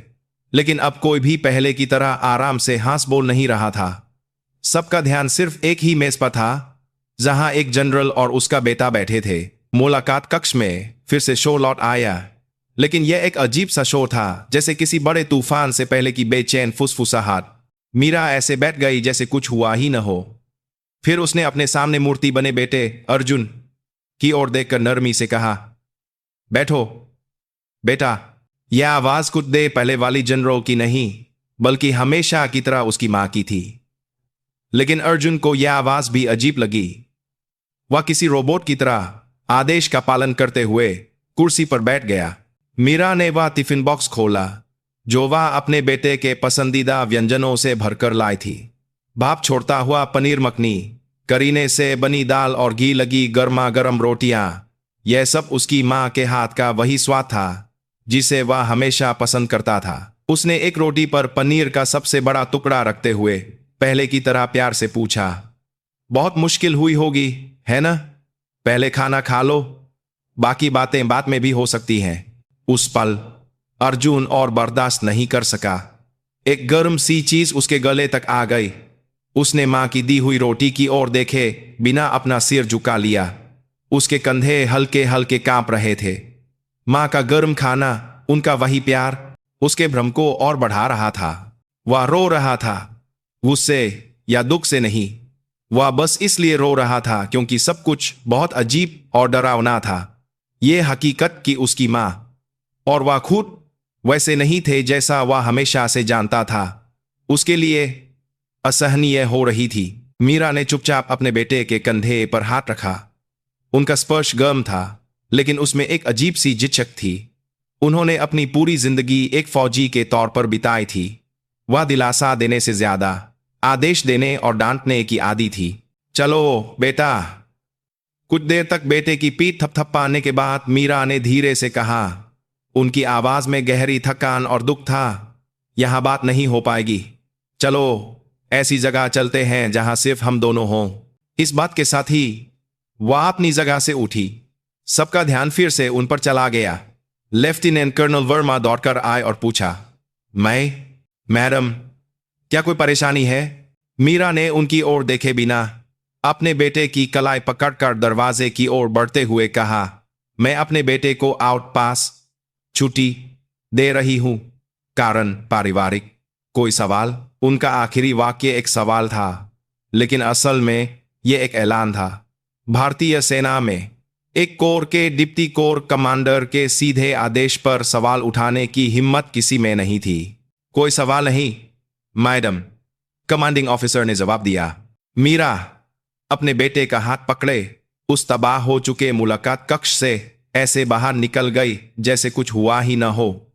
लेकिन अब कोई भी पहले की तरह आराम से हंस बोल नहीं रहा था। सबका ध्यान सिर्फ एक ही मेज पर था, जहां एक जनरल और उसका बेटा बैठे थे। मुलाकात कक्ष में फिर से शोर लौट आया, लेकिन यह एक अजीब सा शोर था, जैसे किसी बड़े तूफान से पहले की बेचैन फुसफुसाहट। मीरा ऐसे बैठ गई जैसे कुछ हुआ ही न हो। फिर उसने अपने सामने मूर्ति बने बेटे अर्जुन की ओर देखकर नरमी से कहा, बैठो बेटा। यह आवाज कुछ देर पहले वाली जनरल की नहीं, बल्कि हमेशा की तरह उसकी मां की थी। लेकिन अर्जुन को यह आवाज भी अजीब लगी। वह किसी रोबोट की तरह आदेश का पालन करते हुए कुर्सी पर बैठ गया। मीरा ने वह टिफिन बॉक्स खोला जो वह अपने बेटे के पसंदीदा व्यंजनों से भरकर लाई थी। भाप छोड़ता हुआ पनीर मखनी, करीने से बनी दाल और घी लगी गर्मा गर्म रोटियां, यह सब उसकी मां के हाथ का वही स्वाद था जिसे वह हमेशा पसंद करता था। उसने एक रोटी पर पनीर का सबसे बड़ा टुकड़ा रखते हुए पहले की तरह प्यार से पूछा, बहुत मुश्किल हुई होगी है ना? पहले खाना खा लो, बाकी बातें बाद में भी हो सकती हैं। उस पल अर्जुन और बर्दाश्त नहीं कर सका। एक गर्म सी चीज उसके गले तक आ गई। उसने मां की दी हुई रोटी की ओर देखे बिना अपना सिर झुका लिया। उसके कंधे हल्के हल्के कांप रहे थे। मां का गर्म खाना, उनका वही प्यार उसके भ्रम को और बढ़ा रहा था। वह रो रहा था, गुस्से या दुख से नहीं। वह बस इसलिए रो रहा था क्योंकि सब कुछ बहुत अजीब और डरावना था। ये हकीकत कि उसकी मां और वह खुद वैसे नहीं थे जैसा वह हमेशा से जानता था, उसके लिए असहनीय हो रही थी। मीरा ने चुपचाप अपने बेटे के कंधे पर हाथ रखा। उनका स्पर्श गर्म था, लेकिन उसमें एक अजीब सी झिझक थी। उन्होंने अपनी पूरी जिंदगी एक फौजी के तौर पर बिताई थी। वह दिलासा देने से ज्यादा आदेश देने और डांटने की आदी थी। चलो बेटा। कुछ देर तक बेटे की पीठ थपथपाने के बाद मीरा ने धीरे से कहा। उनकी आवाज में गहरी थकान और दुख था। यहां बात नहीं हो पाएगी। चलो ऐसी जगह चलते हैं जहां सिर्फ हम दोनों हों। इस बात के साथ ही वह अपनी जगह से उठी। सबका ध्यान फिर से उन पर चला गया। लेफ्टिनेंट कर्नल वर्मा दौड़कर आए और पूछा, मैडम, क्या कोई परेशानी है? मीरा ने उनकी ओर देखे बिना अपने बेटे की कलाई पकड़कर दरवाजे की ओर बढ़ते हुए कहा, मैं अपने बेटे को आउट पास छुट्टी दे रही हूं। कारण पारिवारिक। कोई सवाल? उनका आखिरी वाक्य एक सवाल था, लेकिन असल में यह एक ऐलान था। भारतीय सेना में एक कोर के डिप्टी कोर कमांडर के सीधे आदेश पर सवाल उठाने की हिम्मत किसी में नहीं थी। कोई सवाल नहीं, मैडम, कमांडिंग ऑफिसर ने जवाब दिया। मीरा अपने बेटे का हाथ पकड़े उस तबाह हो चुके मुलाकात कक्ष से ऐसे बाहर निकल गई जैसे कुछ हुआ ही न हो।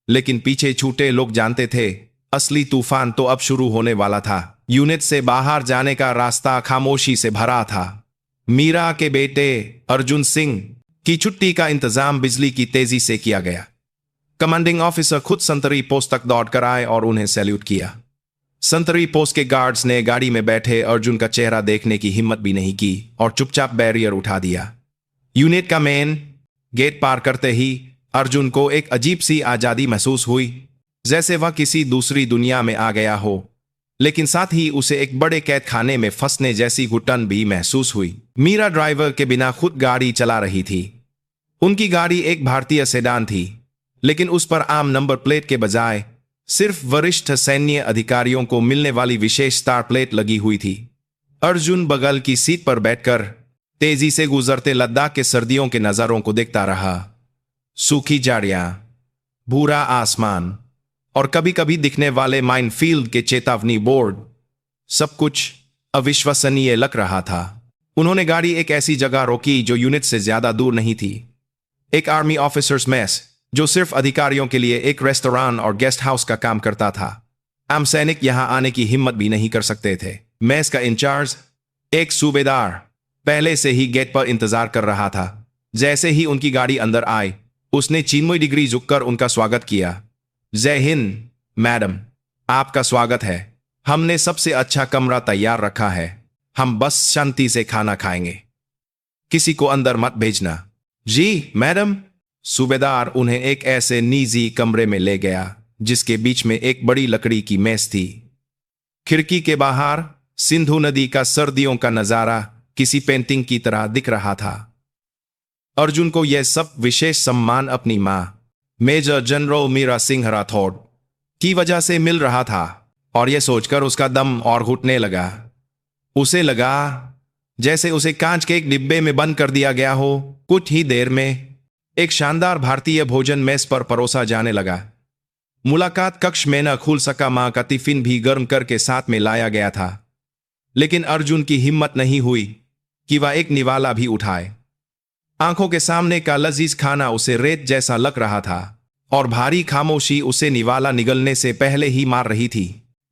लेकिन पीछे छूटे लोग जानते थे, असली तूफान तो अब शुरू होने वाला था। यूनिट से बाहर जाने का रास्ता खामोशी से भरा था। मीरा के बेटे अर्जुन सिंह की छुट्टी का इंतजाम बिजली की तेजी से किया गया। कमांडिंग ऑफिसर खुद संतरी पोस्ट तक दौड़ कर आए और उन्हें सैल्यूट किया। संतरी पोस्ट के गार्ड्स ने गाड़ी में बैठे अर्जुन का चेहरा देखने की हिम्मत भी नहीं की और चुपचाप बैरियर उठा दिया। यूनिट का मेन गेट पार करते ही अर्जुन को एक अजीब सी आजादी महसूस हुई, जैसे वह किसी दूसरी दुनिया में आ गया हो। लेकिन साथ ही उसे एक बड़े कैद खाने में फंसने जैसी घुटन भी महसूस हुई। मीरा ड्राइवर के बिना खुद गाड़ी चला रही थी। उनकी गाड़ी एक भारतीय सेडान थी, लेकिन उस पर आम नंबर प्लेट के बजाय सिर्फ वरिष्ठ सैन्य अधिकारियों को मिलने वाली विशेष स्टार प्लेट लगी हुई थी। अर्जुन बगल की सीट पर बैठकर तेजी से गुजरते लद्दाख के सर्दियों के नजारों को देखता रहा। सूखी झाड़ियां, भूरा आसमान और कभी कभी दिखने वाले माइनफील्ड के चेतावनी बोर्ड, सब कुछ अविश्वसनीय लग रहा था। उन्होंने गाड़ी एक ऐसी जगह रोकी जो यूनिट से ज्यादा दूर नहीं थी। एक आर्मी ऑफिसर्स मेस जो सिर्फ अधिकारियों के लिए एक रेस्टोरेंट और गेस्ट हाउस का काम करता था। आम सैनिक यहां आने की हिम्मत भी नहीं कर सकते थे। मेस का इंचार्ज, एक सूबेदार, पहले से ही गेट पर इंतजार कर रहा था। जैसे ही उनकी गाड़ी अंदर आई, उसने 90 डिग्री झुककर उनका स्वागत किया। जय हिंद मैडम, आपका स्वागत है। हमने सबसे अच्छा कमरा तैयार रखा है। हम बस शांति से खाना खाएंगे, किसी को अंदर मत भेजना। जी मैडम। सूबेदार उन्हें एक ऐसे निजी कमरे में ले गया जिसके बीच में एक बड़ी लकड़ी की मेज थी। खिड़की के बाहर सिंधु नदी का सर्दियों का नजारा किसी पेंटिंग की तरह दिख रहा था। अर्जुन को यह सब विशेष सम्मान अपनी मां, मेजर जनरल मीरा सिंह राठौड़ की वजह से मिल रहा था, और यह सोचकर उसका दम और घुटने लगा। उसे लगा जैसे उसे कांच के एक डिब्बे में बंद कर दिया गया हो। कुछ ही देर में एक शानदार भारतीय भोजन मेज पर परोसा जाने लगा। मुलाकात कक्ष में न खुल सका मां का टिफिन भी गर्म करके साथ में लाया गया था, लेकिन अर्जुन की हिम्मत नहीं हुई कि वह एक निवाला भी उठाए। आंखों के सामने का लजीज खाना उसे रेत जैसा लग रहा था और भारी खामोशी उसे निवाला निगलने से पहले ही मार रही थी।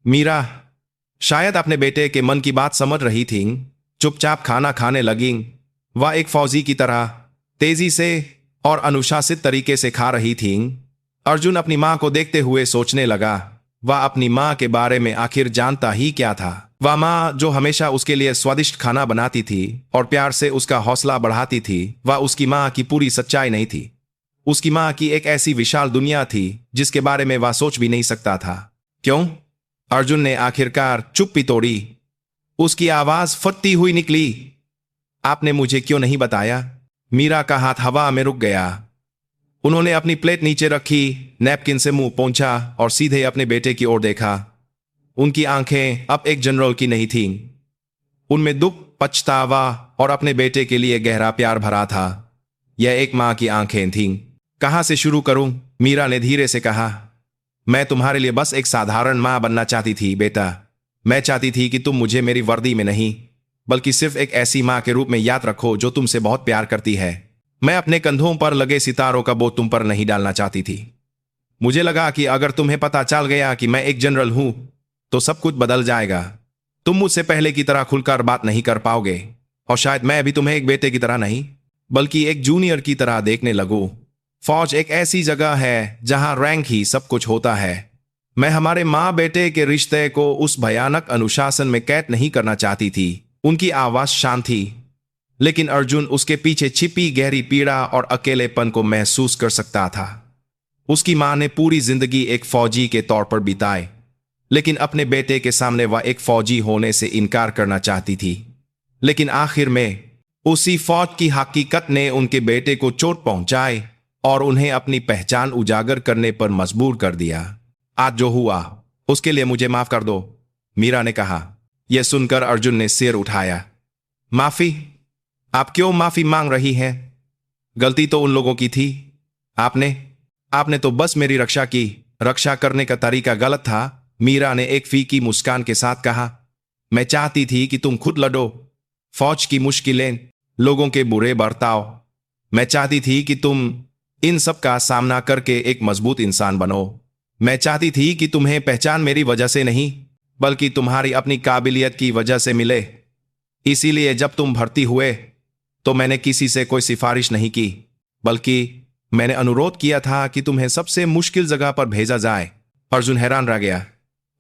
मीरा शायद अपने बेटे के मन की बात समझ रही थी, चुपचाप खाना खाने लगी। वह एक फौजी की तरह तेजी से और अनुशासित तरीके से खा रही थी। अर्जुन अपनी मां को देखते हुए सोचने लगा, वह अपनी मां के बारे में आखिर जानता ही क्या था। वह मां जो हमेशा उसके लिए स्वादिष्ट खाना बनाती थी और प्यार से उसका हौसला बढ़ाती थी, वह उसकी मां की पूरी सच्चाई नहीं थी। उसकी मां की एक ऐसी विशाल दुनिया थी जिसके बारे में वह सोच भी नहीं सकता था। क्यों? अर्जुन ने आखिरकार चुप्पी तोड़ी। उसकी आवाज फटती हुई निकली, आपने मुझे क्यों नहीं बताया? मीरा का हाथ हवा में रुक गया। उन्होंने अपनी प्लेट नीचे रखी, नैपकिन से मुंह पोंछा और सीधे अपने बेटे की ओर देखा। उनकी आंखें अब एक जनरल की नहीं थीं। उनमें दुख, पछतावा और अपने बेटे के लिए गहरा प्यार भरा था। यह एक मां की आंखें थीं। कहां से शुरू करूं? मीरा ने धीरे से कहा। मैं तुम्हारे लिए बस एक साधारण मां बनना चाहती थी बेटा। मैं चाहती थी कि तुम मुझे मेरी वर्दी में नहीं, बल्कि सिर्फ एक ऐसी मां के रूप में याद रखो जो तुमसे बहुत प्यार करती है। मैं अपने कंधों पर लगे सितारों का बोझ तुम पर नहीं डालना चाहती थी। मुझे लगा कि अगर तुम्हें पता चल गया कि मैं एक जनरल हूं, तो सब कुछ बदल जाएगा। तुम मुझसे पहले की तरह खुलकर बात नहीं कर पाओगे, और शायद मैं भी तुम्हें एक बेटे की तरह नहीं, बल्कि एक जूनियर की तरह देखने लगूं। फौज एक ऐसी जगह है जहां रैंक ही सब कुछ होता है। मैं हमारे माँ बेटे के रिश्ते को उस भयानक अनुशासन में कैद नहीं करना चाहती थी। उनकी आवाज शांत थी, लेकिन अर्जुन उसके पीछे छिपी गहरी पीड़ा और अकेलेपन को महसूस कर सकता था। उसकी मां ने पूरी जिंदगी एक फौजी के तौर पर बिताई, लेकिन अपने बेटे के सामने वह एक फौजी होने से इनकार करना चाहती थी। लेकिन आखिर में उसी फौज की हकीकत ने उनके बेटे को चोट पहुंचाई और उन्हें अपनी पहचान उजागर करने पर मजबूर कर दिया। आज जो हुआ उसके लिए मुझे माफ कर दो, मीरा ने कहा। यह सुनकर अर्जुन ने सिर उठाया। माफी? आप क्यों माफी मांग रही हैं? गलती तो उन लोगों की थी। आपने आपने तो बस मेरी रक्षा की। रक्षा करने का तरीका गलत था, मीरा ने एक फीकी मुस्कान के साथ कहा। मैं चाहती थी कि तुम खुद लड़ो। फौज की मुश्किलें, लोगों के बुरे बर्ताव। मैं चाहती थी कि तुम इन सब का सामना करके एक मजबूत इंसान बनो। मैं चाहती थी कि तुम्हें पहचान मेरी वजह से नहीं, बल्कि तुम्हारी अपनी काबिलियत की वजह से मिले। इसीलिए जब तुम भर्ती हुए तो मैंने किसी से कोई सिफारिश नहीं की, बल्कि मैंने अनुरोध किया था कि तुम्हें सबसे मुश्किल जगह पर भेजा जाए। अर्जुन हैरान रह गया।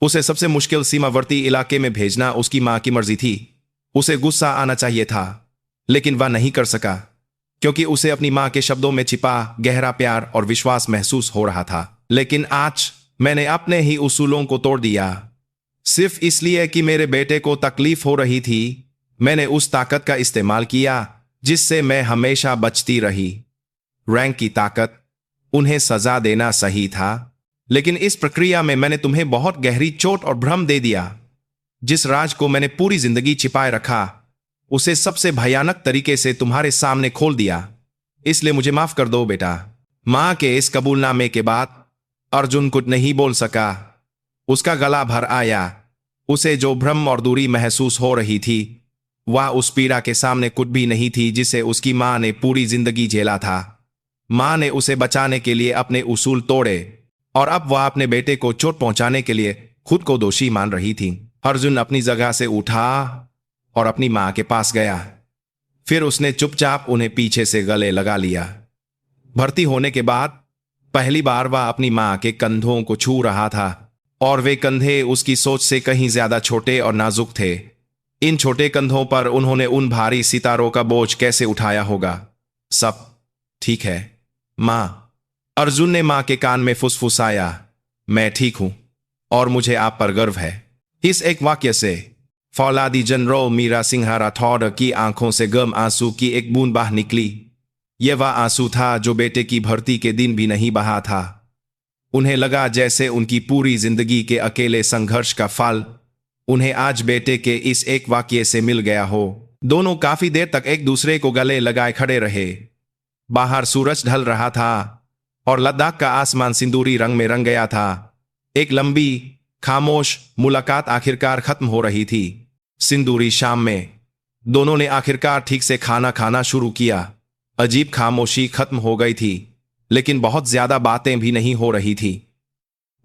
उसे सबसे मुश्किल सीमावर्ती इलाके में भेजना उसकी मां की मर्जी थी। उसे गुस्सा आना चाहिए था, लेकिन वह नहीं कर सका, क्योंकि उसे अपनी मां के शब्दों में छिपा गहरा प्यार और विश्वास महसूस हो रहा था। लेकिन आज मैंने अपने ही उसूलों को तोड़ दिया, सिर्फ इसलिए कि मेरे बेटे को तकलीफ हो रही थी। मैंने उस ताकत का इस्तेमाल किया जिससे मैं हमेशा बचती रही। रैंक की ताकत। उन्हें सजा देना सही था, लेकिन इस प्रक्रिया में मैंने तुम्हें बहुत गहरी चोट और भ्रम दे दिया। जिस राज को मैंने पूरी जिंदगी छिपाए रखा, उसे सबसे भयानक तरीके से तुम्हारे सामने खोल दिया। इसलिए मुझे माफ कर दो बेटा। मां के इस कबूलनामे के बाद अर्जुन कुछ नहीं बोल सका। उसका गला भर आया। उसे जो भ्रम और दूरी महसूस हो रही थी, वह उस पीड़ा के सामने कुछ भी नहीं थी जिसे उसकी मां ने पूरी जिंदगी झेला था। मां ने उसे बचाने के लिए अपने उसूल तोड़े, और अब वह अपने बेटे को चोट पहुंचाने के लिए खुद को दोषी मान रही थी। अर्जुन अपनी जगह से उठा और अपनी मां के पास गया। फिर उसने चुपचाप उन्हें पीछे से गले लगा लिया। भर्ती होने के बाद पहली बार वह अपनी मां के कंधों को छू रहा था, और वे कंधे उसकी सोच से कहीं ज्यादा छोटे और नाजुक थे। इन छोटे कंधों पर उन्होंने उन भारी सितारों का बोझ कैसे उठाया होगा। सब ठीक है मां, अर्जुन ने मां के कान में फुसफुसाया। मैं ठीक हूं, और मुझे आप पर गर्व है। इस एक वाक्य से फौलादी जनरल मीरा सिंह राठौड़ की आंखों से गर्म आंसू की एक बूंद बाहर निकली। यह वह आंसू था जो बेटे की भर्ती के दिन भी नहीं बहा था। उन्हें लगा जैसे उनकी पूरी जिंदगी के अकेले संघर्ष का फल उन्हें आज बेटे के इस एक वाक्य से मिल गया हो। दोनों काफी देर तक एक दूसरे को गले लगाए खड़े रहे। बाहर सूरज ढल रहा था और लद्दाख का आसमान सिंदूरी रंग में रंग गया था। एक लंबी खामोश मुलाकात आखिरकार खत्म हो रही थी। सिंदूरी शाम में दोनों ने आखिरकार ठीक से खाना खाना शुरू किया। अजीब खामोशी खत्म हो गई थी, लेकिन बहुत ज्यादा बातें भी नहीं हो रही थी।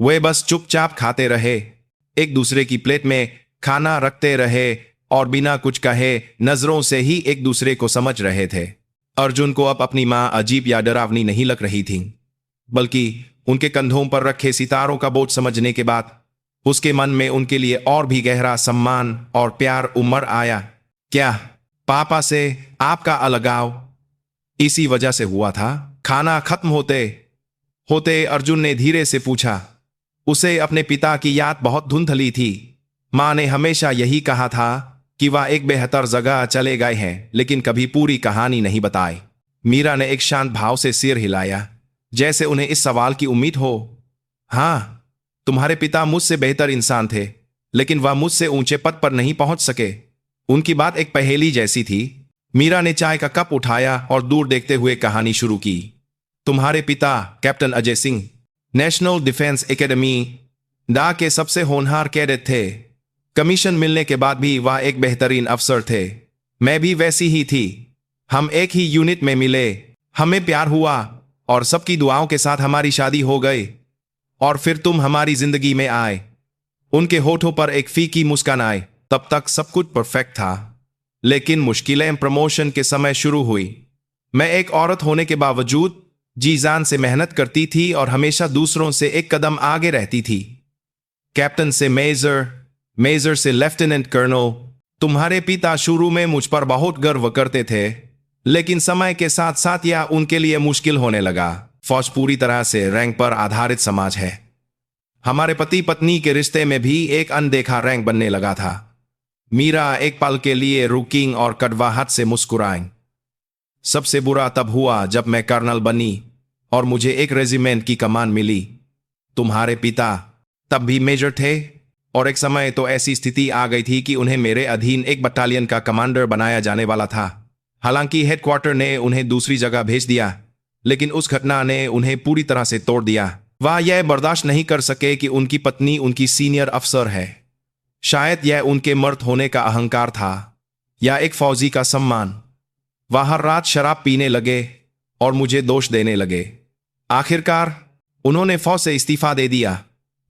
वे बस चुपचाप खाते रहे, एक दूसरे की प्लेट में खाना रखते रहे, और बिना कुछ कहे नजरों से ही एक दूसरे को समझ रहे थे। अर्जुन को अब अपनी मां अजीब या डरावनी नहीं लग रही थी, बल्कि उनके कंधों पर रखे सितारों का बोझ समझने के बाद उसके मन में उनके लिए और भी गहरा सम्मान और प्यार उमड़ आया। क्या पापा से आपका अलगाव इसी वजह से हुआ था? खाना खत्म होते होते अर्जुन ने धीरे से पूछा। उसे अपने पिता की याद बहुत धुंधली थी। मां ने हमेशा यही कहा था कि वह एक बेहतर जगह चले गए हैं, लेकिन कभी पूरी कहानी नहीं बताई। मीरा ने एक शांत भाव से सिर हिलाया, जैसे उन्हें इस सवाल की उम्मीद हो। हाँ, तुम्हारे पिता मुझसे बेहतर इंसान थे, लेकिन वह मुझसे ऊंचे पद पर नहीं पहुंच सके। उनकी बात एक पहेली जैसी थी। मीरा ने चाय का कप उठाया और दूर देखते हुए कहानी शुरू की। तुम्हारे पिता captain Ajay Singh national defence academy डा के सबसे होनहार कैडेट थे। कमीशन मिलने के बाद भी वह एक बेहतरीन अफसर थे। मैं भी वैसी ही थी। हम एक ही यूनिट में मिले, हमें प्यार हुआ, और सबकी दुआओं के साथ हमारी शादी हो गई। और फिर तुम हमारी जिंदगी में आए। उनके होठों पर एक फीकी मुस्कान आई। तब तक सब कुछ परफेक्ट था, लेकिन मुश्किलें प्रमोशन के समय शुरू हुई। मैं एक औरत होने के बावजूद जी जान से मेहनत करती थी और हमेशा दूसरों से एक कदम आगे रहती थी। कैप्टन से मेजर, मेजर से लेफ्टिनेंट कर्नल। तुम्हारे पिता शुरू में मुझ पर बहुत गर्व करते थे, लेकिन समय के साथ साथ यह उनके लिए मुश्किल होने लगा। फौज पूरी तरह से रैंक पर आधारित समाज है। हमारे पति पत्नी के रिश्ते में भी एक अनदेखा रैंक बनने लगा था। मीरा एक पल के लिए रुकी और कड़वाहट से मुस्कुराई। सबसे बुरा तब हुआ जब मैं कर्नल बनी और मुझे एक रेजिमेंट की कमान मिली। तुम्हारे पिता तब भी मेजर थे, और एक समय तो ऐसी स्थिति आ गई थी कि उन्हें मेरे अधीन एक बटालियन का कमांडर बनाया जाने वाला था। हालांकि हेडक्वार्टर ने उन्हें दूसरी जगह भेज दिया, लेकिन उस घटना ने उन्हें पूरी तरह से तोड़ दिया। वह यह बर्दाश्त नहीं कर सके कि उनकी पत्नी उनकी सीनियर अफसर है। शायद यह उनके मर्द होने का अहंकार था या एक फौजी का सम्मान। वह हर रात शराब पीने लगे और मुझे दोष देने लगे। आखिरकार उन्होंने फौज से इस्तीफा दे दिया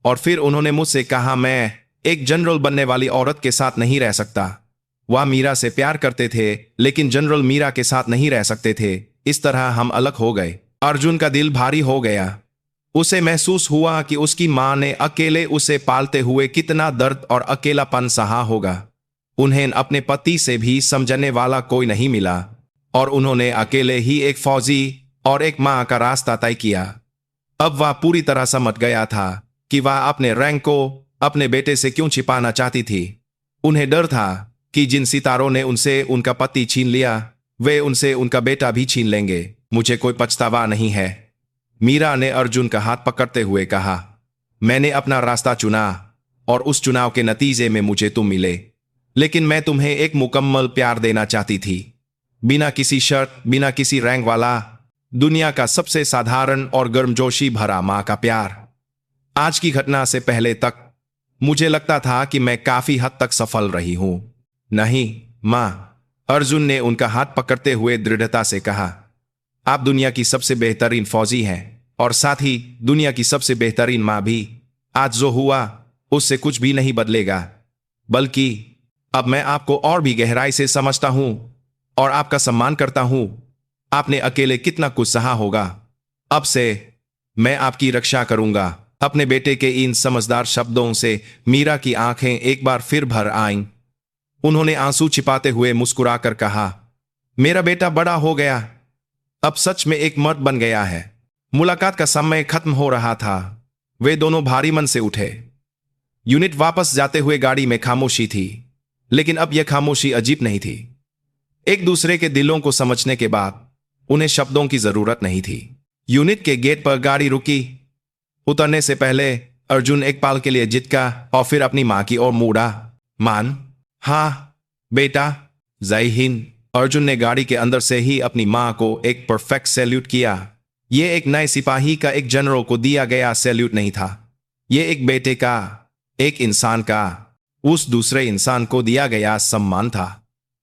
और फिर उन्होंने मुझसे कहा मैं एक जनरल बनने वाली औरत के साथ नहीं रह सकता। वह मीरा से प्यार करते थे, लेकिन जनरल मीरा के साथ नहीं रह सकते थे। इस तरह हम अलग हो गए। अर्जुन का दिल भारी हो गया। उसे महसूस हुआ कि उसकी मां ने अकेले उसे पालते हुए कितना दर्द और अकेलापन सहा होगा। उन्हें अपने पति से भी समझने वाला कोई नहीं मिला और उन्होंने अकेले ही एक फौजी और एक मां का रास्ता तय किया। अब वह पूरी तरह समझ गया था कि वह अपने रैंक को अपने बेटे से क्यों छिपाना चाहती थी। उन्हें डर था कि जिन सितारों ने उनसे उनका पति छीन लिया, वे उनसे उनका बेटा भी छीन लेंगे। मुझे कोई पछतावा नहीं है, मीरा ने अर्जुन का हाथ पकड़ते हुए कहा। मैंने अपना रास्ता चुना और उस चुनाव के नतीजे में मुझे तुम मिले, लेकिन मैं तुम्हें एक मुकम्मल प्यार देना चाहती थी, बिना किसी शर्त, बिना किसी रैंक वाला, दुनिया का सबसे साधारण और गर्मजोशी भरा मां का प्यार। आज की घटना से पहले तक मुझे लगता था कि मैं काफी हद तक सफल रही हूं। नहीं मां, अर्जुन ने उनका हाथ पकड़ते हुए दृढ़ता से कहा। आप दुनिया की सबसे बेहतरीन फौजी हैं और साथ ही दुनिया की सबसे बेहतरीन मां भी। आज जो हुआ उससे कुछ भी नहीं बदलेगा, बल्कि अब मैं आपको और भी गहराई से समझता हूं और आपका सम्मान करता हूं। आपने अकेले कितना कुछ सहा होगा। अब से मैं आपकी रक्षा करूंगा। अपने बेटे के इन समझदार शब्दों से मीरा की आंखें एक बार फिर भर आईं। उन्होंने आंसू छिपाते हुए मुस्कुराकर कहा, मेरा बेटा बड़ा हो गया, अब सच में एक मर्द बन गया है। मुलाकात का समय खत्म हो रहा था। वे दोनों भारी मन से उठे। यूनिट वापस जाते हुए गाड़ी में खामोशी थी, लेकिन अब यह खामोशी अजीब नहीं थी। एक दूसरे के दिलों को समझने के बाद उन्हें शब्दों की जरूरत नहीं थी। यूनिट के गेट पर गाड़ी रुकी। उतरने से पहले अर्जुन एक पल के लिए झिझका और फिर अपनी मां की ओर मुड़ा। मान, हाँ बेटा, जय हिंद। अर्जुन ने गाड़ी के अंदर से ही अपनी मां को एक परफेक्ट सैल्यूट किया। यह एक नए सिपाही का एक जनरल को दिया गया सैल्यूट नहीं था। यह एक बेटे का, एक इंसान का, उस दूसरे इंसान को दिया गया सम्मान था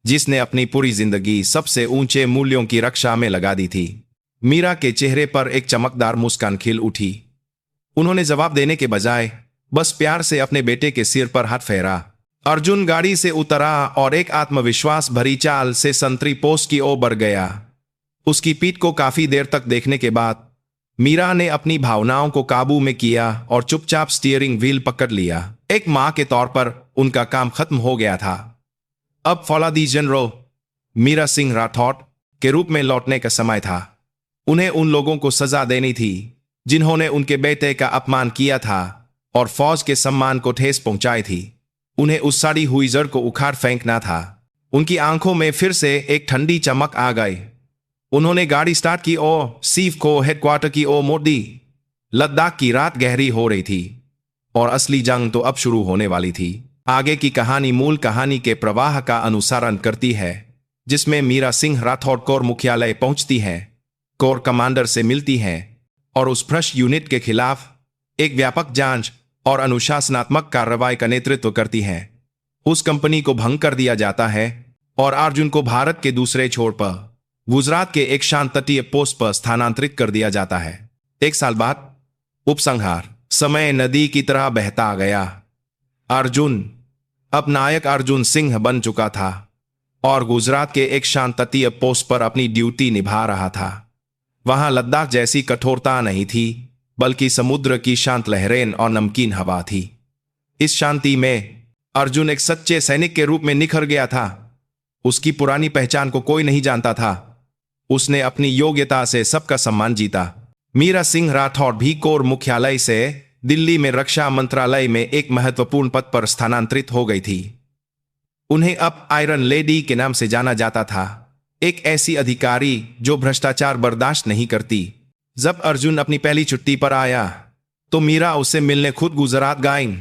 जिसने अपनी पूरी जिंदगी सबसे ऊंचे मूल्यों की रक्षा में लगा दी थी। मीरा के चेहरे पर एक चमकदार मुस्कान खिल उठी। उन्होंने जवाब देने के बजाय बस प्यार से अपने बेटे के सिर पर हाथ फेरा। अर्जुन गाड़ी से उतरा और एक आत्मविश्वास भरी चाल से संतरी पोस्ट की ओर बढ़ गया। उसकी पीठ को काफी देर तक देखने के बाद मीरा ने अपनी भावनाओं को काबू में किया और चुपचाप स्टीयरिंग व्हील पकड़ लिया। एक मां के तौर पर उनका काम खत्म हो गया था। अब फौलादी जनरल मीरा सिंह राठौड़ के रूप में लौटने का समय था। उन्हें उन लोगों को सजा देनी थी जिन्होंने उनके बेटे का अपमान किया था और फौज के सम्मान को ठेस पहुंचाई थी। उन्हें उस सड़ी हुई जड़ को उखाड़ फेंकना था। उनकी आंखों में फिर से एक ठंडी चमक आ गई। उन्होंने गाड़ी स्टार्ट की और सीफ को हेडक्वार्टर की ओर मोड़ दी। लद्दाख की रात गहरी हो रही थी और असली जंग तो अब शुरू होने वाली थी। आगे की कहानी मूल कहानी के प्रवाह का अनुसरण करती है, जिसमें मीरा सिंह राठौड़ कोर मुख्यालय पहुंचती है, कोर कमांडर से मिलती है और उस भ्रष्ट यूनिट के खिलाफ एक व्यापक जांच और अनुशासनात्मक कार्रवाई का नेतृत्व करती है। उस कंपनी को भंग कर दिया जाता है और अर्जुन को भारत के दूसरे छोर पर गुजरात के एक शांत तटीय पोस्ट पर स्थानांतरित कर दिया जाता है। 1 साल बाद उपसंहार। समय नदी की तरह बहता गया। अर्जुन अब नायक अर्जुन सिंह बन चुका था और गुजरात के एक शांत तटीय पोस्ट पर अपनी ड्यूटी निभा रहा था। वहां लद्दाख जैसी कठोरता नहीं थी, बल्कि समुद्र की शांत लहरें और नमकीन हवा थी। इस शांति में अर्जुन एक सच्चे सैनिक के रूप में निखर गया था। उसकी पुरानी पहचान को कोई नहीं जानता था। उसने अपनी योग्यता से सबका सम्मान जीता। मीरा सिंह राठौड़ भी कोर मुख्यालय से दिल्ली में रक्षा मंत्रालय में एक महत्वपूर्ण पद पर स्थानांतरित हो गई थी। उन्हें अब आयरन लेडी के नाम से जाना जाता था, एक ऐसी अधिकारी जो भ्रष्टाचार बर्दाश्त नहीं करती। जब अर्जुन अपनी पहली छुट्टी पर आया तो मीरा उससे मिलने खुद गुजरात गईं।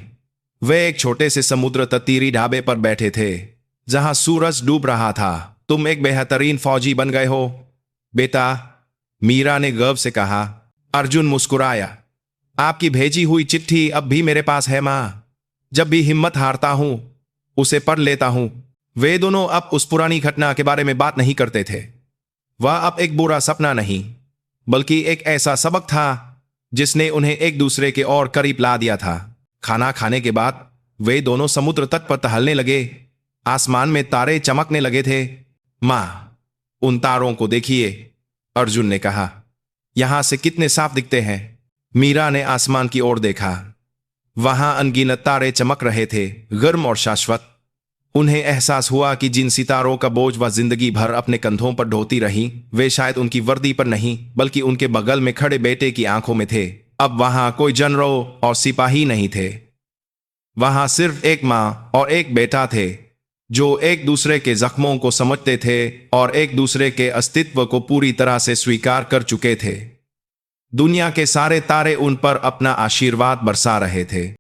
वे एक छोटे से समुद्र तटीय ढाबे पर बैठे थे जहां सूरज डूब रहा था। तुम एक बेहतरीन फौजी बन गए हो बेटा, मीरा ने गर्व से कहा। अर्जुन मुस्कुराया। आपकी भेजी हुई चिट्ठी अब भी मेरे पास है मां। जब भी हिम्मत हारता हूं उसे पढ़ लेता हूं। वे दोनों अब उस पुरानी घटना के बारे में बात नहीं करते थे। वह अब एक बुरा सपना नहीं, बल्कि एक ऐसा सबक था जिसने उन्हें एक दूसरे के और करीब ला दिया था। खाना खाने के बाद वे दोनों समुद्र तट पर टहलने लगे। आसमान में तारे चमकने लगे थे। मां, उन तारों को देखिए, अर्जुन ने कहा। यहां से कितने साफ दिखते हैं। मीरा ने आसमान की ओर देखा। वहां अनगिनत तारे चमक रहे थे, गर्म और शाश्वत। उन्हें एहसास हुआ कि जिन सितारों का बोझ वह जिंदगी भर अपने कंधों पर ढोती रही, वे शायद उनकी वर्दी पर नहीं, बल्कि उनके बगल में खड़े बेटे की आंखों में थे। अब वहां कोई जनरल और सिपाही नहीं थे। वहां सिर्फ एक मां और एक बेटा थे, जो एक दूसरे के जख्मों को समझते थे और एक दूसरे के अस्तित्व को पूरी तरह से स्वीकार कर चुके थे। दुनिया के सारे तारे उन पर अपना आशीर्वाद बरसा रहे थे।